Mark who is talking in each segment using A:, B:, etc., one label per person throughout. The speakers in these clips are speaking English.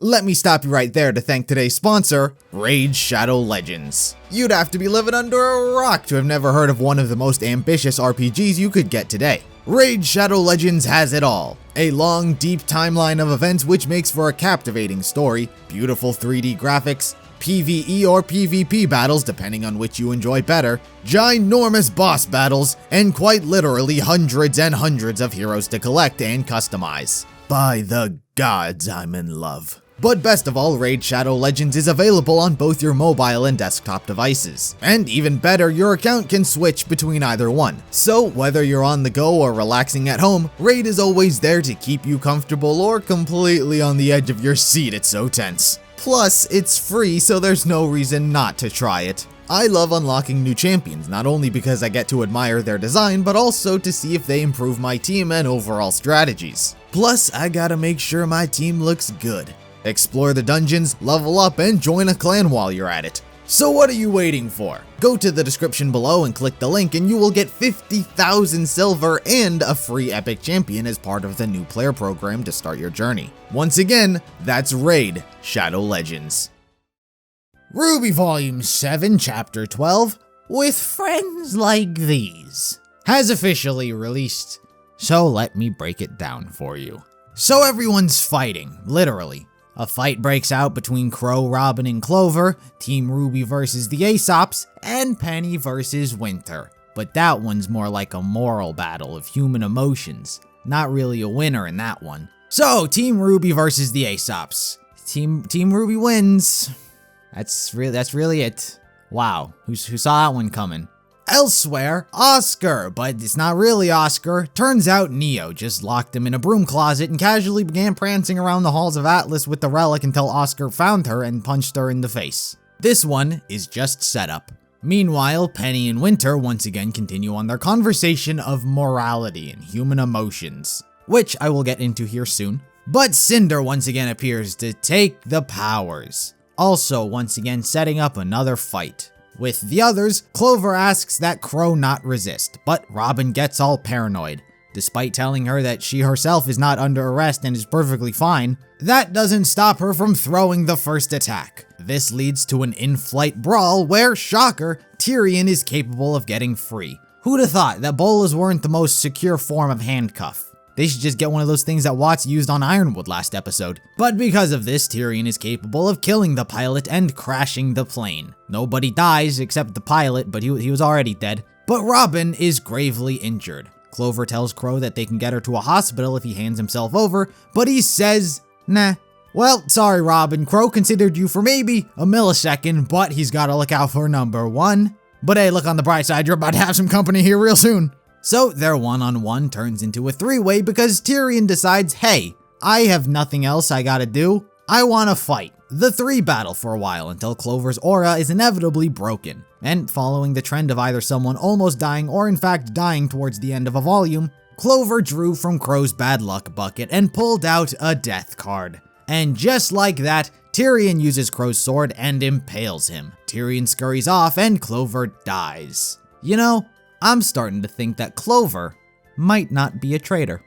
A: Let me stop you right there to thank today's sponsor, Raid Shadow Legends. You'd have to be living under a rock to have never heard of one of the most ambitious RPGs you could get today. Raid Shadow Legends has it all. A long, deep timeline of events which makes for a captivating story, beautiful 3D graphics, PvE or PvP battles depending on which you enjoy better, ginormous boss battles, and quite literally hundreds and hundreds of heroes to collect and customize. By the gods, I'm in love. But best of all, Raid Shadow Legends is available on both your mobile and desktop devices. And even better, your account can switch between either one. So whether you're on the go or relaxing at home, Raid is always there to keep you comfortable or completely on the edge of your seat, it's so tense. Plus, it's free, so there's no reason not to try it. I love unlocking new champions, not only because I get to admire their design, but also to see if they improve my team and overall strategies. Plus, I gotta make sure my team looks good. Explore the dungeons, level up, and join a clan while you're at it. So what are you waiting for? Go to the description below and click the link and you will get 50,000 silver and a free epic champion as part of the new player program to start your journey. Once again, that's Raid Shadow Legends. RWBY Volume 7 Chapter 12, With Friends Like These, has officially released, so let me break it down for you. So everyone's fighting, literally. A fight breaks out between Crow, Robin, and Clover, Team RWBY versus the Aesops, and Penny versus Winter. But that one's more like a moral battle of human emotions. Not really a winner in that one. So, Team RWBY versus the Aesops. Team RWBY wins. That's really it. Wow, who saw that one coming? Elsewhere, Oscar, but it's not really Oscar. Turns out Neo just locked him in a broom closet and casually began prancing around the halls of Atlas with the relic until Oscar found her and punched her in the face. This one is just setup. Meanwhile, Penny and Winter once again continue on their conversation of morality and human emotions, which I will get into here soon. But Cinder once again appears to take the powers, also once again setting up another fight. With the others, Clover asks that Crow not resist, but Robin gets all paranoid. Despite telling her that she herself is not under arrest and is perfectly fine, that doesn't stop her from throwing the first attack. This leads to an in-flight brawl where, shocker, Tyrion is capable of getting free. Who'd have thought that bolas weren't the most secure form of handcuff? They should just get one of those things that Watts used on Ironwood last episode. But because of this, Tyrion is capable of killing the pilot and crashing the plane. Nobody dies except the pilot, but he was already dead. But Robin is gravely injured. Clover tells Crow that they can get her to a hospital if he hands himself over, but he says, nah. Well, sorry Robin, Crow considered you for maybe a millisecond, but he's gotta look out for number one. But hey, look on the bright side, you're about to have some company here real soon. So their one-on-one turns into a three-way because Tyrion decides, hey, I have nothing else I gotta do. I wanna fight. The three battle for a while until Clover's aura is inevitably broken. And following the trend of either someone almost dying or in fact dying towards the end of a volume, Clover drew from Crow's bad luck bucket and pulled out a death card. And just like that, Tyrion uses Crow's sword and impales him. Tyrion scurries off and Clover dies. You know, I'm starting to think that Clover might not be a traitor.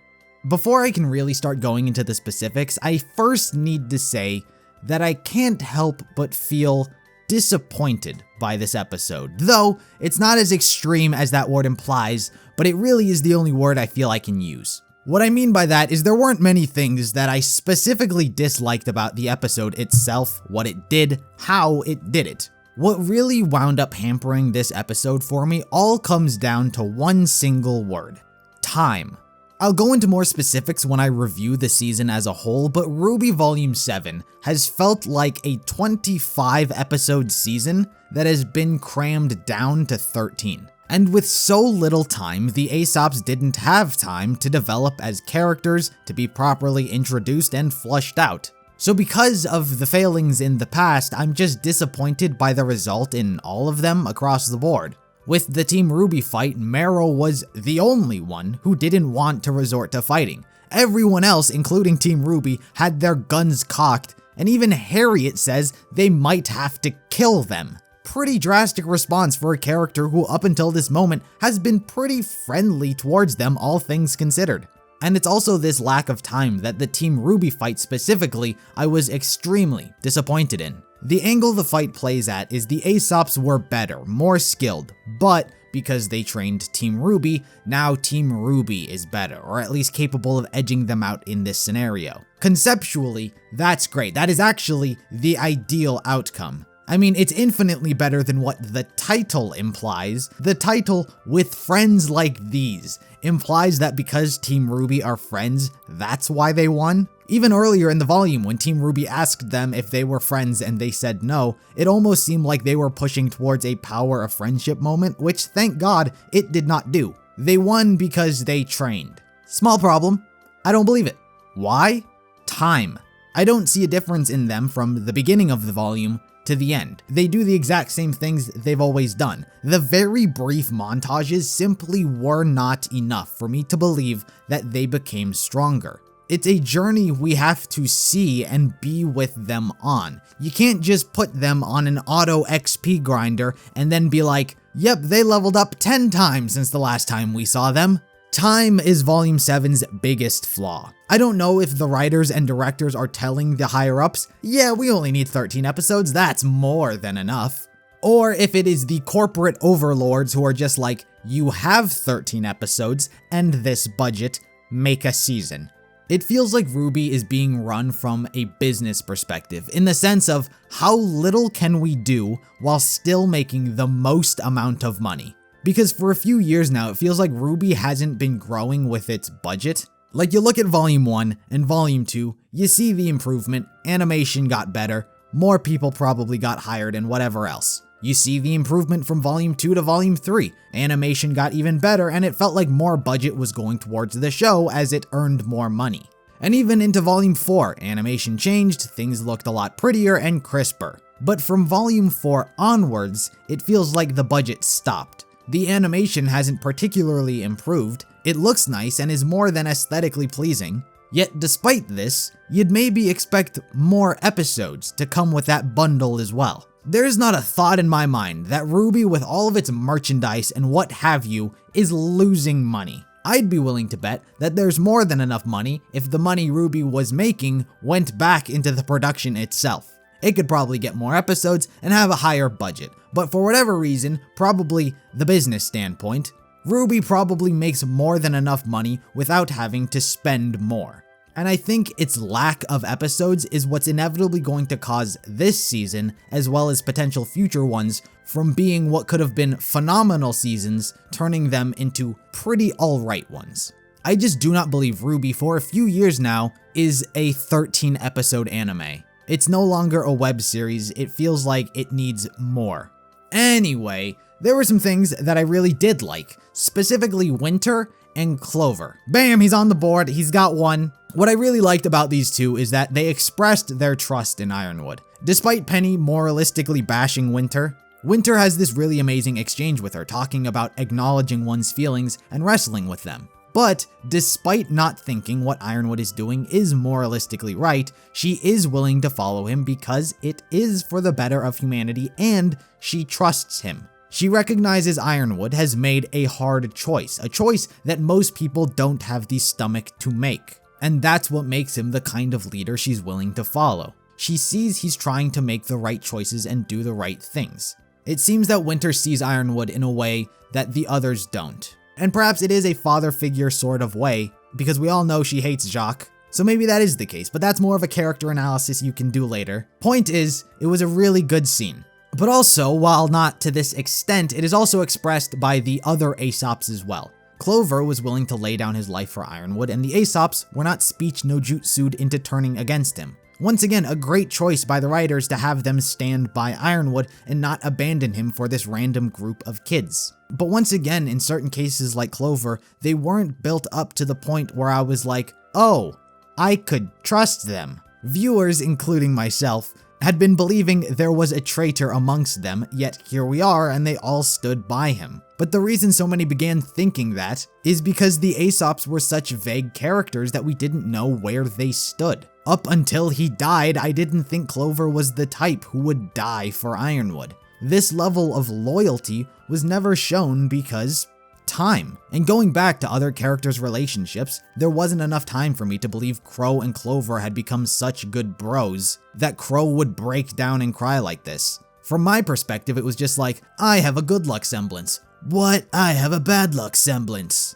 A: Before I can really start going into the specifics, I first need to say that I can't help but feel disappointed by this episode. Though, it's not as extreme as that word implies, but it really is the only word I feel I can use. What I mean by that is there weren't many things that I specifically disliked about the episode itself, what it did, how it did it. What really wound up hampering this episode for me all comes down to one single word: time. I'll go into more specifics when I review the season as a whole, but RWBY Volume 7 has felt like a 25 episode season that has been crammed down to 13. And with so little time, the Aesops didn't have time to develop as characters, to be properly introduced and fleshed out. So because of the failings in the past, I'm just disappointed by the result in all of them across the board. With the Team RWBY fight, Marrow was the only one who didn't want to resort to fighting. Everyone else, including Team RWBY, had their guns cocked, and even Harriet says they might have to kill them. Pretty drastic response for a character who up until this moment has been pretty friendly towards them, all things considered. And it's also this lack of time that the Team RWBY fight specifically I was extremely disappointed in. The angle the fight plays at is the Aesops were better, more skilled, but because they trained Team RWBY, now Team RWBY is better, or at least capable of edging them out in this scenario. Conceptually, that's great. That is actually the ideal outcome. I mean, it's infinitely better than what the title implies. The title, "With Friends Like These," implies that because Team RWBY are friends, that's why they won. Even earlier in the volume, when Team RWBY asked them if they were friends and they said no, it almost seemed like they were pushing towards a power of friendship moment, which thank God it did not do. They won because they trained. Small problem, I don't believe it. Why? Time. I don't see a difference in them from the beginning of the volume to the end. They do the exact same things they've always done. The very brief montages simply were not enough for me to believe that they became stronger. It's a journey we have to see and be with them on. You can't just put them on an auto XP grinder and then be like, yep, they leveled up 10 times since the last time we saw them. Time is Volume 7's biggest flaw. I don't know if the writers and directors are telling the higher-ups, yeah, we only need 13 episodes, that's more than enough. Or if it is the corporate overlords who are just like, you have 13 episodes and this budget, make a season. It feels like RWBY is being run from a business perspective, in the sense of how little can we do while still making the most amount of money. Because for a few years now, it feels like RWBY hasn't been growing with its budget. Like you look at Volume 1 and Volume 2, you see the improvement, animation got better, more people probably got hired and whatever else. You see the improvement from Volume 2 to Volume 3, animation got even better and it felt like more budget was going towards the show as it earned more money. And even into Volume 4, animation changed, things looked a lot prettier and crisper. But from Volume 4 onwards, it feels like the budget stopped. The animation hasn't particularly improved, it looks nice and is more than aesthetically pleasing. Yet despite this, you'd maybe expect more episodes to come with that bundle as well. There's not a thought in my mind that RWBY with all of its merchandise and what have you is losing money. I'd be willing to bet that there's more than enough money if the money RWBY was making went back into the production itself. It could probably get more episodes and have a higher budget, but for whatever reason, probably the business standpoint, RWBY probably makes more than enough money without having to spend more. And I think its lack of episodes is what's inevitably going to cause this season, as well as potential future ones, from being what could have been phenomenal seasons, turning them into pretty alright ones. I just do not believe RWBY for a few years now is a 13 episode anime. It's no longer a web series, it feels like it needs more. Anyway, there were some things that I really did like, specifically Winter and Clover. Bam, he's on the board, he's got one. What I really liked about these two is that they expressed their trust in Ironwood. Despite Penny moralistically bashing Winter, Winter has this really amazing exchange with her, talking about acknowledging one's feelings and wrestling with them. But despite not thinking what Ironwood is doing is moralistically right, she is willing to follow him because it is for the better of humanity and she trusts him. She recognizes Ironwood has made a hard choice, a choice that most people don't have the stomach to make. And that's what makes him the kind of leader she's willing to follow. She sees he's trying to make the right choices and do the right things. It seems that Winter sees Ironwood in a way that the others don't. And perhaps it is a father figure sort of way, because we all know she hates Jacques, so maybe that is the case, but that's more of a character analysis you can do later. Point is, it was a really good scene. But also, while not to this extent, it is also expressed by the other Aesops as well. Clover was willing to lay down his life for Ironwood, and the Aesops were not speech no jutsu'd into turning against him. Once again, a great choice by the writers to have them stand by Ironwood and not abandon him for this random group of kids. But once again, in certain cases like Clover, they weren't built up to the point where I was like, oh, I could trust them. Viewers, including myself, had been believing there was a traitor amongst them, yet here we are and they all stood by him. But the reason so many began thinking that is because the Aesops were such vague characters that we didn't know where they stood. Up until he died, I didn't think Clover was the type who would die for Ironwood. This level of loyalty was never shown because time. And going back to other characters' relationships, there wasn't enough time for me to believe Crow and Clover had become such good bros that Crow would break down and cry like this. From my perspective, it was just like, I have a good luck semblance. What? I have a bad luck semblance.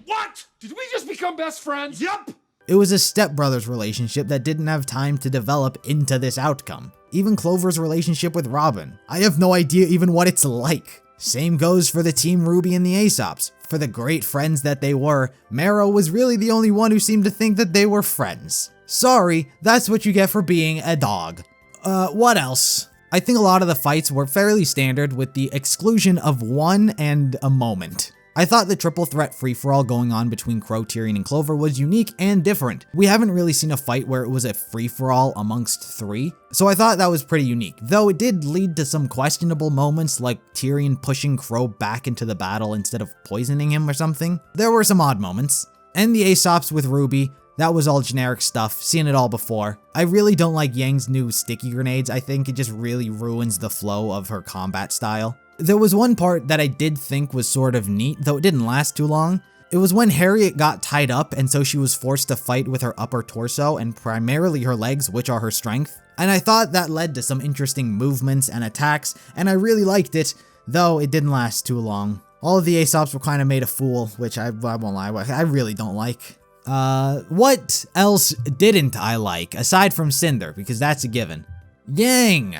B: What? Did we just become best friends? Yup!
A: It was a stepbrothers relationship that didn't have time to develop into this outcome. Even Clover's relationship with Robin. I have no idea even what it's like. Same goes for the Team RWBY and the Aesops. For the great friends that they were, Marrow was really the only one who seemed to think that they were friends. Sorry, that's what you get for being a dog. What else? I think a lot of the fights were fairly standard with the exclusion of one and a moment. I thought the triple threat free-for-all going on between Crow, Tyrion, and Clover was unique and different. We haven't really seen a fight where it was a free-for-all amongst three, so I thought that was pretty unique, though it did lead to some questionable moments like Tyrion pushing Crow back into the battle instead of poisoning him or something. There were some odd moments. And the Aesops with RWBY, that was all generic stuff, seen it all before. I really don't like Yang's new sticky grenades. I think it just really ruins the flow of her combat style. There was one part that I did think was sort of neat, though it didn't last too long. It was when Harriet got tied up and so she was forced to fight with her upper torso and primarily her legs, which are her strength. And I thought that led to some interesting movements and attacks, and I really liked it, though it didn't last too long. All of the Aesops were kind of made a fool, which I won't lie, I really don't like. What else didn't I like, aside from Cinder, because that's a given? Yang!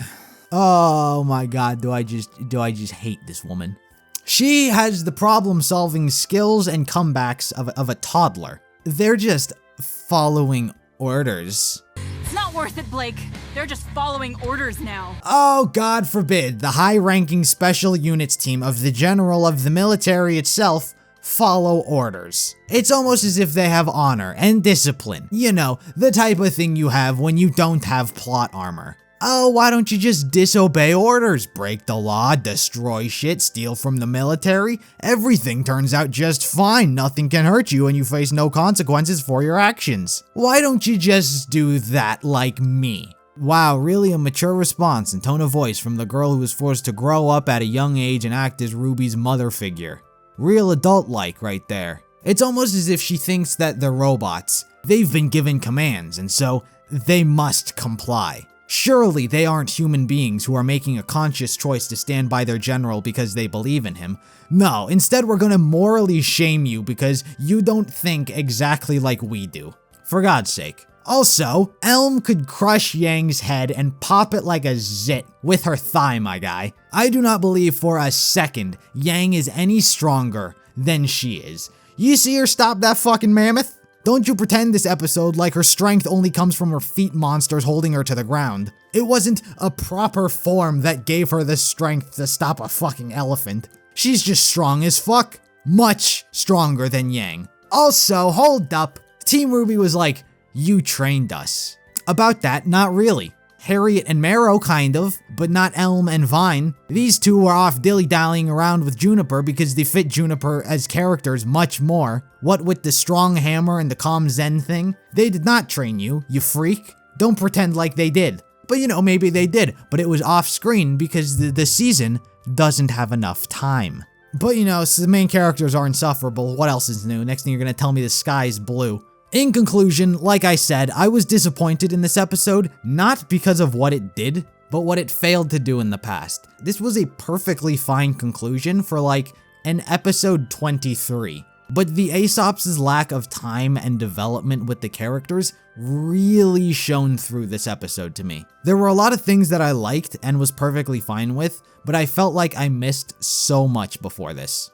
A: Oh my god, do I just hate this woman. She has the problem-solving skills and comebacks of a toddler. They're just following orders.
C: It's not worth it, Blake. They're just following orders now.
A: Oh, God forbid, the high-ranking special units team of the general of the military itself follow orders. It's almost as if they have honor and discipline. You know, the type of thing you have when you don't have plot armor. Oh, why don't you just disobey orders? Break the law, destroy shit, steal from the military? Everything turns out just fine. Nothing can hurt you and you face no consequences for your actions. Why don't you just do that like me? Wow, really a mature response and tone of voice from the girl who was forced to grow up at a young age and act as RWBY's mother figure. Real adult-like right there. It's almost as if she thinks that they're robots. They've been given commands and so they must comply. Surely they aren't human beings who are making a conscious choice to stand by their general because they believe in him. No, instead we're gonna morally shame you because you don't think exactly like we do. For God's sake. Also, Elm could crush Yang's head and pop it like a zit with her thigh, my guy. I do not believe for a second Yang is any stronger than she is. You see her stop that fucking mammoth? Don't you pretend this episode like her strength only comes from her feet monsters holding her to the ground. It wasn't a proper form that gave her the strength to stop a fucking elephant. She's just strong as fuck. Much stronger than Yang. Also, hold up. Team RWBY was like, you trained us. About that, not really. Harriet and Marrow kind of, but not Elm and Vine. These two were off dilly-dallying around with Juniper because they fit Juniper as characters much more. What with the strong hammer and the calm zen thing? They did not train you, you freak. Don't pretend like they did. But you know, maybe they did, but it was off-screen because the season doesn't have enough time. But you know, so the main characters are insufferable. What else is new? Next thing you're gonna tell me the sky is blue. In conclusion, like I said, I was disappointed in this episode, not because of what it did, but what it failed to do in the past. This was a perfectly fine conclusion for like an episode 23. But the Aesop's lack of time and development with the characters really shone through this episode to me. There were a lot of things that I liked and was perfectly fine with, but I felt like I missed so much before this.